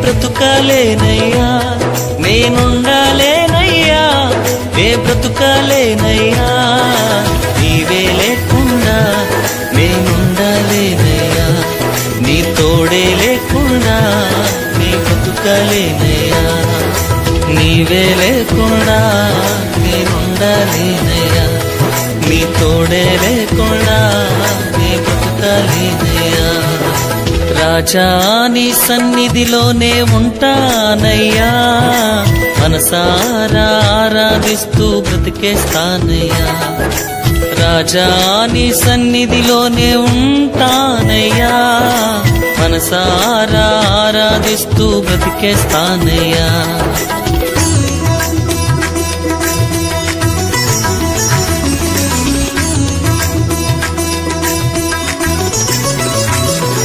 బ్రతుకాలేనయ్యా, నేనుండాలేనయ్యా, బ్రతుకాలేనయ్యా, నీవే లేకుండా నేనుండాలేనయ్యా, నీ తోడే లేకుండా నీ బ్రతుకాలేనయ్యా, నీవే లేకుండా నేనుండాలేనయ్యా, నీ తోడే లేకుండా నీ బ్రతుకాలేనయ్యా. రాజా నీ సన్నిధిలోనే ఉంటానయ్యా, మనసారా ఆరాధిస్తూ బ్రతికేస్తానయ్యా. రాజా నీ సన్నిధిలోనే ఉంటానయ్యా, మనసారా ఆరాధిస్తూ బ్రతికేస్తానయ్యా.